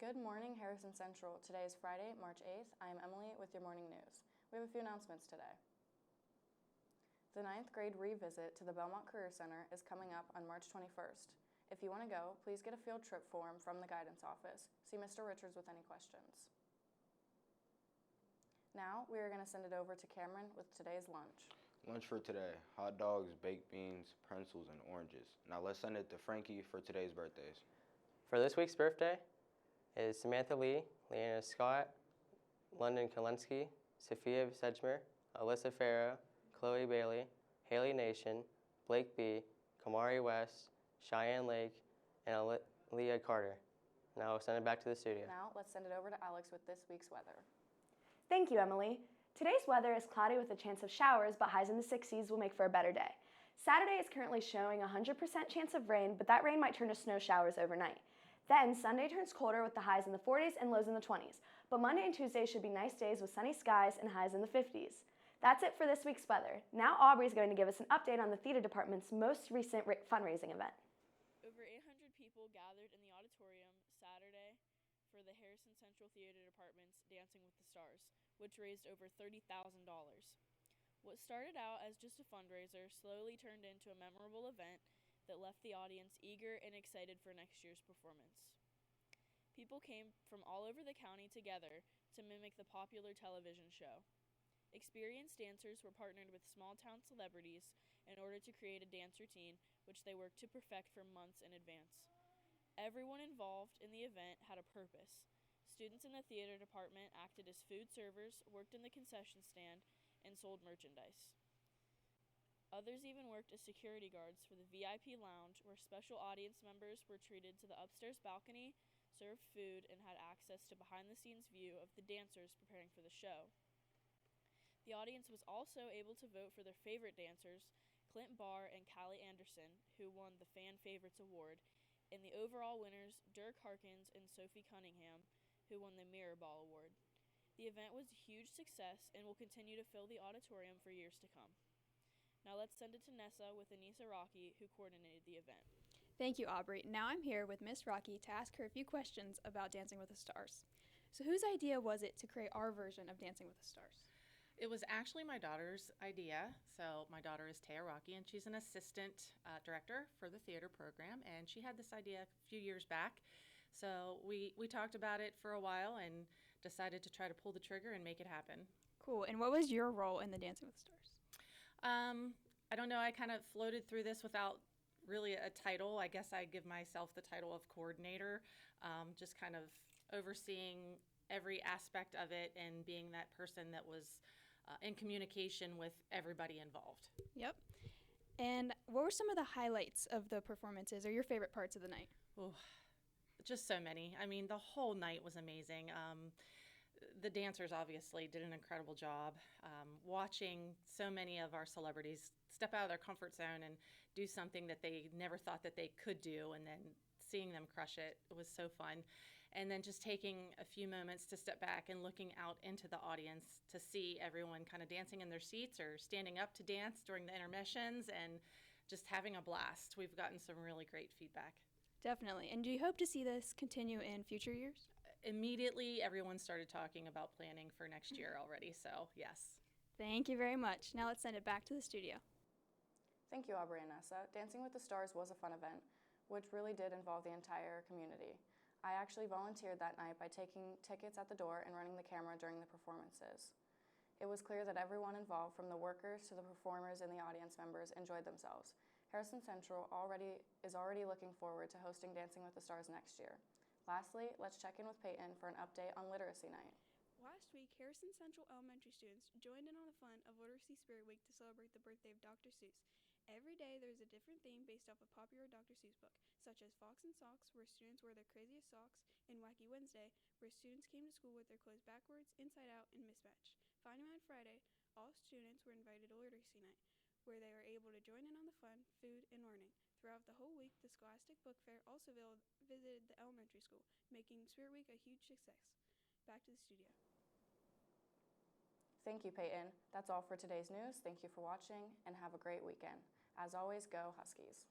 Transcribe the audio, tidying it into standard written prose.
Good morning, Harrison Central. Today is Friday, March 8th. I am Emily with your morning news. We have a few announcements today. The 9th grade revisit to the Belmont Career Center is coming up on March 21st. If you want to go, please get a field trip form from the guidance office. See Mr. Richards with any questions. Now, we are going to send it over to Cameron with today's lunch. Lunch for today: hot dogs, baked beans, pretzels, and oranges. Now let's send it to Frankie for today's birthdays. For this week's birthday is Samantha Lee, Leanna Scott, London Kalensky, Sophia Sedgmer, Alyssa Farrow, Chloe Bailey, Haley Nation, Blake B., Kamari West, Cheyenne Lake, and Leah Carter. Now we'll send it back to the studio. Now, let's send it over to Alex with this week's weather. Thank you, Emily. Today's weather is cloudy with a chance of showers, but highs in the 60s will make for a better day. Saturday is currently showing a 100% chance of rain, but that rain might turn to snow showers overnight. Then, Sunday turns colder with the highs in the 40s and lows in the 20s. But Monday and Tuesday should be nice days with sunny skies and highs in the 50s. That's it for this week's weather. Now Aubrey is going to give us an update on the theater department's most recent fundraising event. Over 800 people gathered in the auditorium Saturday for the Harrison Central Theater Department's Dancing with the Stars, which raised over $30,000. What started out as just a fundraiser slowly turned into a memorable event that left the audience eager and excited for next year's performance. People came from all over the county together to mimic the popular television show. Experienced dancers were partnered with small-town celebrities in order to create a dance routine, which they worked to perfect for months in advance. Everyone involved in the event had a purpose. Students in the theater department acted as food servers, worked in the concession stand, and sold merchandise. Others even worked as security guards for the VIP lounge, where special audience members were treated to the upstairs balcony, served food, and had access to behind-the-scenes view of the dancers preparing for the show. The audience was also able to vote for their favorite dancers, Clint Barr and Callie Anderson, who won the Fan Favorites Award, and the overall winners, Dirk Harkins and Sophie Cunningham, who won the Mirror Ball Award. The event was a huge success and will continue to fill the auditorium for years to come. Now let's send it to Nessa with Anissa Rocky, who coordinated the event. Thank you, Aubrey. Now I'm here with Miss Rocky to ask her a few questions about Dancing with the Stars. So whose idea was it to create our version of Dancing with the Stars? It was actually my daughter's idea. So my daughter is Taya Rocky, and she's an assistant director for the theater program, and she had this idea a few years back. So we talked about it for a while and decided to try to pull the trigger and make it happen. Cool. And what was your role in the Dancing with the Stars? I don't know. I kind of floated through this without really a title. I guess I give myself the title of coordinator, just kind of overseeing every aspect of it and being that person that was in communication with everybody involved. Yep. And what were some of the highlights of the performances or your favorite parts of the night? Oh, just so many. I mean, the whole night was amazing. The dancers obviously did an incredible job. Watching so many of our celebrities step out of their comfort zone and do something that they never thought that they could do, and then seeing them crush it, it was so fun. And then just taking a few moments to step back and looking out into the audience to see everyone kind of dancing in their seats or standing up to dance during the intermissions and just having a blast. We've gotten some really great feedback. Definitely. And do you hope to see this continue in future years? Immediately, everyone started talking about planning for next year already, so yes. Thank you very much. Now let's send it back to the studio. Thank you, Aubrey and Nessa. Dancing with the Stars was a fun event, which really did involve the entire community. I actually volunteered that night by taking tickets at the door and running the camera during the performances. It was clear that everyone involved, from the workers to the performers and the audience members, enjoyed themselves. Harrison Central is already looking forward to hosting Dancing with the Stars next year. Lastly, let's check in with Peyton for an update on Literacy Night. Last week, Harrison Central Elementary students joined in on the fun of Literacy Spirit Week to celebrate the birthday of Dr. Seuss. Every day, there is a different theme based off a popular Dr. Seuss book, such as Fox and Socks, where students wear their craziest socks, and Wacky Wednesday, where students came to school with their clothes backwards, inside out, and mismatched. Finally, on Friday, all students were invited to Literacy Night, where they were able to join in on the fun, food, and learning. Throughout the whole week, the Scholastic Book Fair also visited the elementary school, making Spirit Week a huge success. Back to the studio. Thank you, Peyton. That's all for today's news. Thank you for watching, and have a great weekend. As always, go Huskies.